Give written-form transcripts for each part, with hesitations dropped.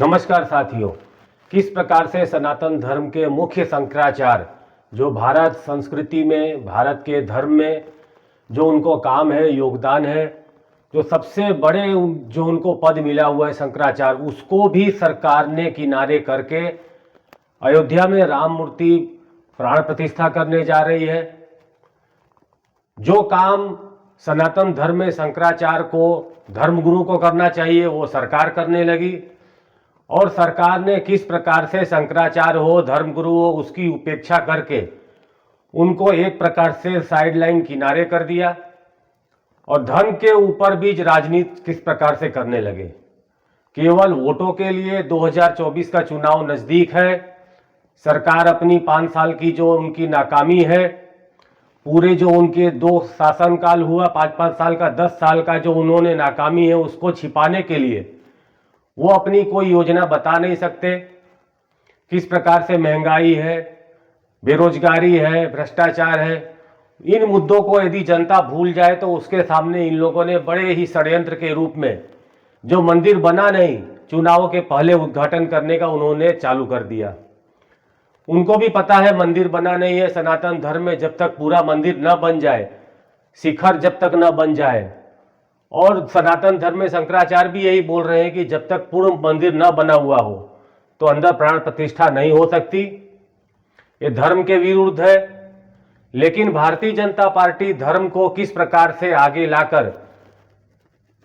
नमस्कार साथियों। किस प्रकार से सनातन धर्म के मुख्य शंकराचार्य जो भारत संस्कृति में, भारत के धर्म में जो उनको काम है, योगदान है, जो सबसे बड़े जो उनको पद मिला हुआ है शंकराचार्य, उसको भी सरकार ने किनारे करके अयोध्या में राम मूर्ति प्राण प्रतिष्ठा करने जा रही है। जो काम सनातन धर्म में शंकराचार्य को, धर्मगुरु को करना चाहिए, वो सरकार करने लगी। और सरकार ने किस प्रकार से शंकराचार्य हो, धर्मगुरु हो, उसकी उपेक्षा करके उनको एक प्रकार से साइडलाइन किनारे कर दिया और धर्म के ऊपर भी राजनीति किस प्रकार से करने लगे। केवल वोटों के लिए 2024 का चुनाव नजदीक है। सरकार अपनी 5 साल की जो उनकी नाकामी है, पूरे जो उनके 2 शासनकाल हुआ, 5-5 साल का, 10 साल का जो उन्होंने नाकामी है, उसको छिपाने के लिए वो अपनी कोई योजना बता नहीं सकते। किस प्रकार से महंगाई है, बेरोजगारी है, भ्रष्टाचार है, इन मुद्दों को यदि जनता भूल जाए तो उसके सामने इन लोगों ने बड़े ही षड्यंत्र के रूप में जो मंदिर बना नहीं, चुनाव के पहले उद्घाटन करने का उन्होंने चालू कर दिया। उनको भी पता है मंदिर बना नहीं है। सनातन धर्म में जब तक पूरा मंदिर न बन जाए, शिखर जब तक न बन जाए, और सनातन धर्म में शंकराचार्य भी यही बोल रहे हैं कि जब तक पूर्ण मंदिर न बना हुआ हो तो अंदर प्राण प्रतिष्ठा नहीं हो सकती। ये धर्म के विरुद्ध है। लेकिन भारतीय जनता पार्टी धर्म को किस प्रकार से आगे लाकर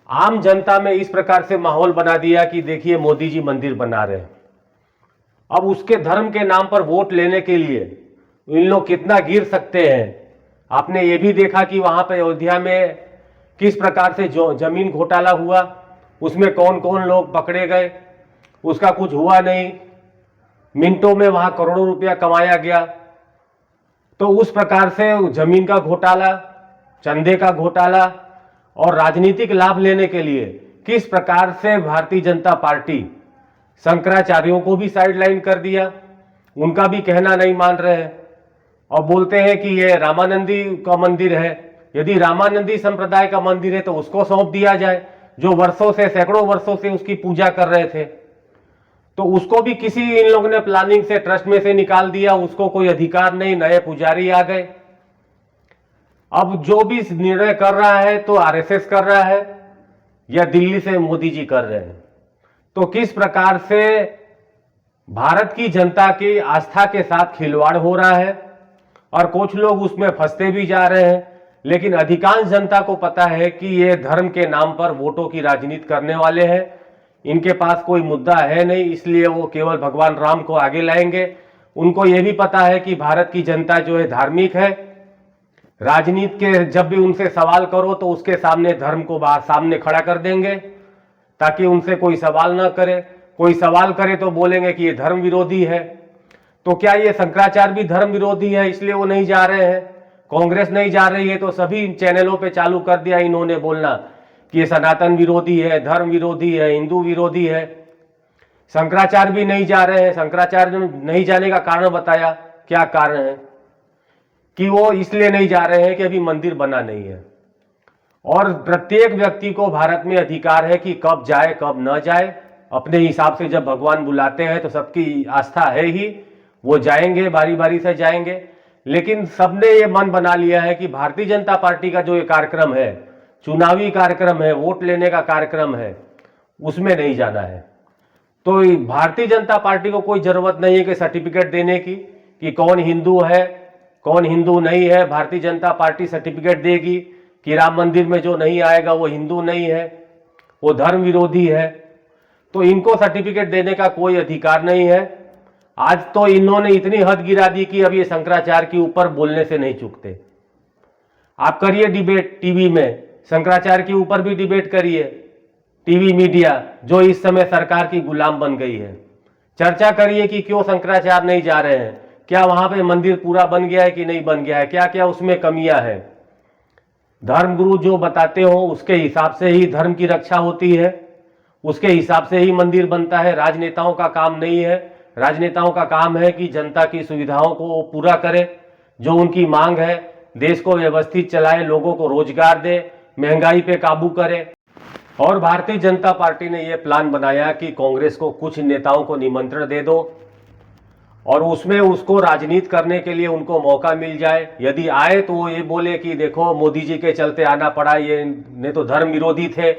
आम जनता में इस प्रकार से माहौल बना दिया कि देखिए मोदी जी मंदिर बना रहे हैं। अब उसके धर्म के नाम पर वोट लेने के लिए इन लोग कितना गिर सकते हैं। आपने ये भी देखा कि वहां पर अयोध्या में किस प्रकार से जो जमीन घोटाला हुआ, उसमें कौन कौन लोग पकड़े गए, उसका कुछ हुआ नहीं। मिनटों में वहां करोड़ों रुपया कमाया गया। तो उस प्रकार से जमीन का घोटाला, चंदे का घोटाला और राजनीतिक लाभ लेने के लिए किस प्रकार से भारतीय जनता पार्टी शंकराचार्यों को भी साइडलाइन कर दिया। उनका भी कहना नहीं मान रहे हैं और बोलते हैं कि ये रामानंदी का मंदिर है। यदि रामानंदी संप्रदाय का मंदिर है तो उसको सौंप दिया जाए, जो वर्षों से, सैकड़ों वर्षों से उसकी पूजा कर रहे थे। तो उसको भी किसी इन लोगों ने प्लानिंग से, ट्रस्ट में से निकाल दिया। उसको कोई अधिकार नहीं, नए पुजारी आ गए। अब जो भी निर्णय कर रहा है तो आरएसएस कर रहा है या दिल्ली से मोदी जी कर रहे हैं। तो किस प्रकार से भारत की जनता की आस्था के साथ खिलवाड़ हो रहा है और कुछ लोग उसमें फंसते भी जा रहे हैं। लेकिन अधिकांश जनता को पता है कि ये धर्म के नाम पर वोटों की राजनीति करने वाले हैं। इनके पास कोई मुद्दा है नहीं, इसलिए वो केवल भगवान राम को आगे लाएंगे। उनको ये भी पता है कि भारत की जनता जो है धार्मिक है। राजनीति के जब भी उनसे सवाल करो तो उसके सामने धर्म को सामने खड़ा कर देंगे ताकि उनसे कोई सवाल ना करे। कोई सवाल करे तो बोलेंगे कि ये धर्म विरोधी है। तो क्या ये शंकराचार्य भी धर्म विरोधी है इसलिए वो नहीं जा रहे हैं? कांग्रेस नहीं जा रही है तो सभी चैनलों पे चालू कर दिया इन्होंने बोलना कि ये सनातन विरोधी है, धर्म विरोधी है, हिंदू विरोधी है। शंकराचार्य भी नहीं जा रहे हैं। शंकराचार्य ने नहीं जाने का कारण बताया। क्या कारण है? कि वो इसलिए नहीं जा रहे हैं कि अभी मंदिर बना नहीं है। और प्रत्येक व्यक्ति को भारत में अधिकार है कि कब जाए कब न जाए। अपने हिसाब से जब भगवान बुलाते हैं तो सबकी आस्था है ही, वो जाएंगे, बारी बारी से जाएंगे। लेकिन सबने ये मन बना लिया है कि भारतीय जनता पार्टी का जो ये कार्यक्रम है, चुनावी कार्यक्रम है, वोट लेने का कार्यक्रम है, उसमें नहीं जाना है। तो भारतीय जनता पार्टी को कोई जरूरत नहीं है कि सर्टिफिकेट देने की कि कौन हिंदू है, कौन हिंदू नहीं है। भारतीय जनता पार्टी सर्टिफिकेट देगी कि राम मंदिर में जो नहीं आएगा वो हिंदू नहीं है, वो धर्म विरोधी है। तो इनको सर्टिफिकेट देने का कोई अधिकार नहीं है। आज तो इन्होंने इतनी हद गिरा दी कि अब ये शंकराचार्य के ऊपर बोलने से नहीं चूकते। आप करिए डिबेट टीवी में, शंकराचार्य के ऊपर भी डिबेट करिए। टीवी मीडिया जो इस समय सरकार की गुलाम बन गई है, चर्चा करिए कि क्यों शंकराचार्य नहीं जा रहे हैं, क्या वहां पे मंदिर पूरा बन गया है कि नहीं बन गया है, क्या क्या उसमें कमियां हैं। धर्मगुरु जो बताते हो उसके हिसाब से ही धर्म की रक्षा होती है, उसके हिसाब से ही मंदिर बनता है। राजनेताओं का काम नहीं है। राजनेताओं का काम है कि जनता की सुविधाओं को पूरा करे, जो उनकी मांग है, देश को व्यवस्थित चलाए, लोगों को रोजगार दे, महंगाई पे काबू करे। और भारतीय जनता पार्टी ने यह प्लान बनाया कि कांग्रेस को कुछ नेताओं को निमंत्रण दे दो और उसमें उसको राजनीति करने के लिए उनको मौका मिल जाए। यदि आए तो वो ये बोले कि देखो मोदी जी के चलते आना पड़ा, ये ने तो धर्म विरोधी थे,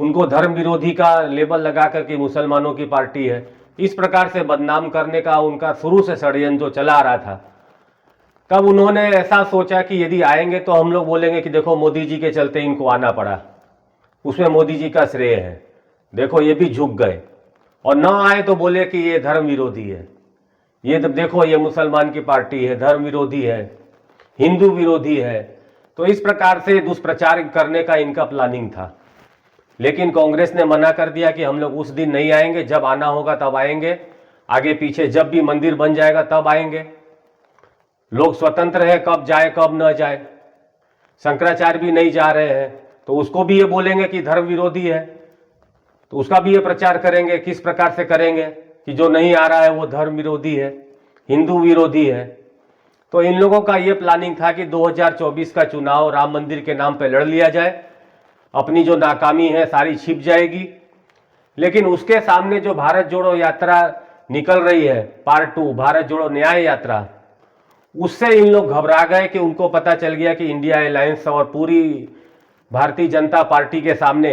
उनको धर्म विरोधी का लेबल लगा करके मुसलमानों की पार्टी है। इस प्रकार से बदनाम करने का उनका शुरू से षड्यंत्र जो चला आ रहा था, तब उन्होंने ऐसा सोचा कि यदि आएंगे तो हम लोग बोलेंगे कि देखो मोदी जी के चलते इनको आना पड़ा, उसमें मोदी जी का श्रेय है। देखो ये भी झुक गए, और न आए तो बोले कि ये धर्म विरोधी है, ये देखो ये मुसलमान की पार्टी है, धर्म विरोधी है, हिंदू विरोधी है। तो इस प्रकार से दुष्प्रचार करने का इनका प्लानिंग था। लेकिन कांग्रेस ने मना कर दिया कि हम लोग उस दिन नहीं आएंगे, जब आना होगा तब आएंगे, आगे पीछे जब भी मंदिर बन जाएगा तब आएंगे। लोग स्वतंत्र है कब जाए कब न जाए। शंकराचार्य भी नहीं जा रहे हैं तो उसको भी ये बोलेंगे कि धर्म विरोधी है, तो उसका भी ये प्रचार करेंगे। किस प्रकार से करेंगे कि जो नहीं आ रहा है वो धर्म विरोधी है, हिंदू विरोधी है। तो इन लोगों का ये प्लानिंग था कि 2024 का चुनाव राम मंदिर के नाम पर लड़ लिया जाए, अपनी जो नाकामी है सारी छिप जाएगी। लेकिन उसके सामने जो भारत जोड़ो यात्रा निकल रही है, पार्ट 2 भारत जोड़ो न्याय यात्रा, उससे इन लोग घबरा गए कि उनको पता चल गया कि इंडिया अलायंस और पूरी भारतीय जनता पार्टी के सामने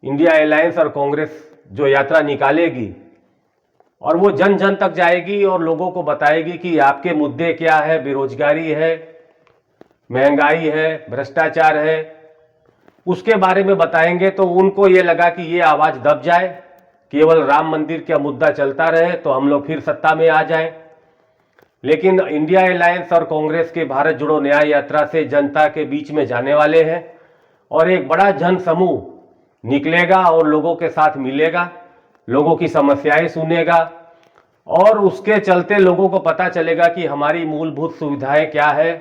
इंडिया अलायंस और कांग्रेस जो यात्रा निकालेगी और वो जन जन तक जाएगी और लोगों को बताएगी कि आपके मुद्दे क्या है, बेरोजगारी है, महंगाई है, भ्रष्टाचार है, उसके बारे में बताएंगे। तो उनको ये लगा कि ये आवाज दब जाए, केवल राम मंदिर का मुद्दा चलता रहे तो हम लोग फिर सत्ता में आ जाएं। लेकिन इंडिया अलायंस और कांग्रेस के भारत जोड़ो न्याय यात्रा से जनता के बीच में जाने वाले हैं और एक बड़ा जन समूह निकलेगा और लोगों के साथ मिलेगा, लोगों की समस्याएं सुनेगा और उसके चलते लोगों को पता चलेगा कि हमारी मूलभूत सुविधाएं क्या है,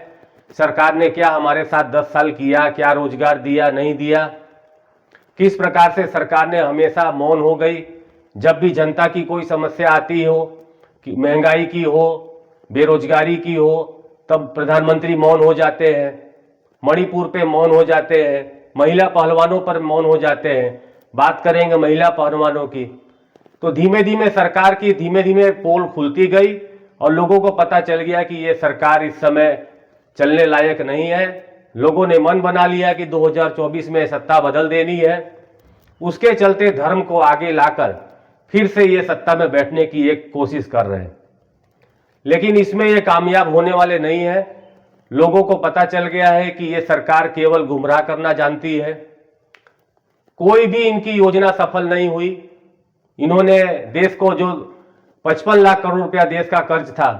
सरकार ने क्या हमारे साथ 10 साल किया, क्या रोजगार दिया नहीं दिया, किस प्रकार से सरकार ने हमेशा मौन हो गई। जब भी जनता की कोई समस्या आती हो, कि महंगाई की हो, बेरोजगारी की हो, तब प्रधानमंत्री मौन हो जाते हैं, मणिपुर पे मौन हो जाते हैं, महिला पहलवानों पर मौन हो जाते हैं। बात करेंगे महिला पहलवानों की, तो धीमे धीमे सरकार की धीमे धीमे पोल खुलती गई और लोगों को पता चल गया कि ये सरकार इस समय चलने लायक नहीं है। लोगों ने मन बना लिया कि 2024 में सत्ता बदल देनी है। उसके चलते धर्म को आगे लाकर फिर से ये सत्ता में बैठने की एक कोशिश कर रहे हैं, लेकिन इसमें ये कामयाब होने वाले नहीं है। लोगों को पता चल गया है कि ये सरकार केवल गुमराह करना जानती है, कोई भी इनकी योजना सफल नहीं हुई। इन्होंने देश को जो 55 लाख करोड़ रुपया देश का कर्ज था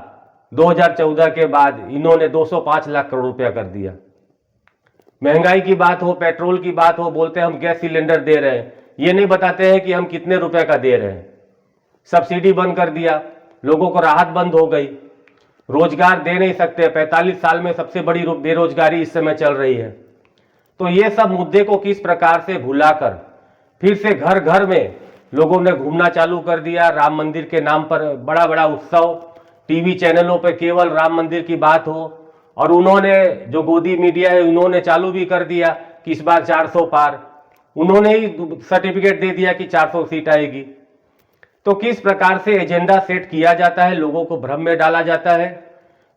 2014 के बाद, इन्होंने 205 लाख करोड़ रुपया कर दिया। महंगाई की बात हो, पेट्रोल की बात हो, बोलते हैं हम गैस सिलेंडर दे रहे हैं, ये नहीं बताते हैं कि हम कितने रुपए का दे रहे हैं। सब्सिडी बंद कर दिया, लोगों को राहत बंद हो गई, रोजगार दे नहीं सकते। 45 साल में सबसे बड़ी बेरोजगारी इस समय चल रही है। तो ये सब मुद्दे को किस प्रकार से भुलाकर फिर से घर घर में लोगों ने घूमना चालू कर दिया। राम मंदिर के नाम पर बड़ा बड़ा उत्सव, टीवी चैनलों पर केवल राम मंदिर की बात हो, और उन्होंने जो गोदी मीडिया है उन्होंने चालू भी कर दिया कि इस बार 400 पार, उन्होंने ही सर्टिफिकेट दे दिया कि 400 सीट आएगी। तो किस प्रकार से एजेंडा सेट किया जाता है, लोगों को भ्रम में डाला जाता है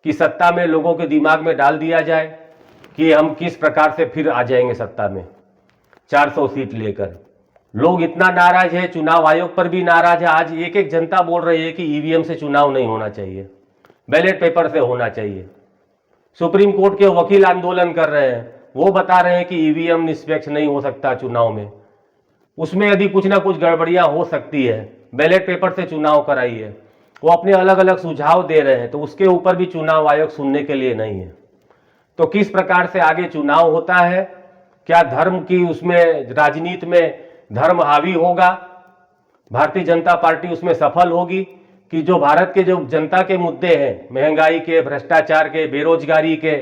कि सत्ता में लोगों के दिमाग में डाल दिया जाए कि हम किस प्रकार से फिर आ जाएंगे सत्ता में 400 सीट लेकर। लोग इतना नाराज है, चुनाव आयोग पर भी नाराज है। आज एक एक जनता बोल रही है कि ईवीएम से चुनाव नहीं होना चाहिए, बैलेट पेपर से होना चाहिए। सुप्रीम कोर्ट के वकील आंदोलन कर रहे हैं, वो बता रहे हैं कि ईवीएम निष्पक्ष नहीं हो सकता चुनाव में, उसमें यदि कुछ ना कुछ गड़बड़ियां हो सकती है, बैलेट पेपर से चुनाव कराइए। वो अपने अलग अलग सुझाव दे रहे हैं, तो उसके ऊपर भी चुनाव आयोग सुनने के लिए नहीं है। तो किस प्रकार से आगे चुनाव होता है, क्या धर्म की उसमें राजनीति में धर्म हावी होगा, भारतीय जनता पार्टी उसमें सफल होगी कि जो भारत के जो जनता के मुद्दे हैं, महंगाई के, भ्रष्टाचार के, बेरोजगारी के,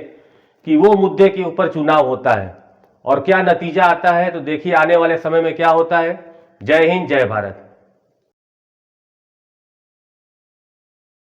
कि वो मुद्दे के ऊपर चुनाव होता है और क्या नतीजा आता है। तो देखिए आने वाले समय में क्या होता है। जय हिंद, जय भारत।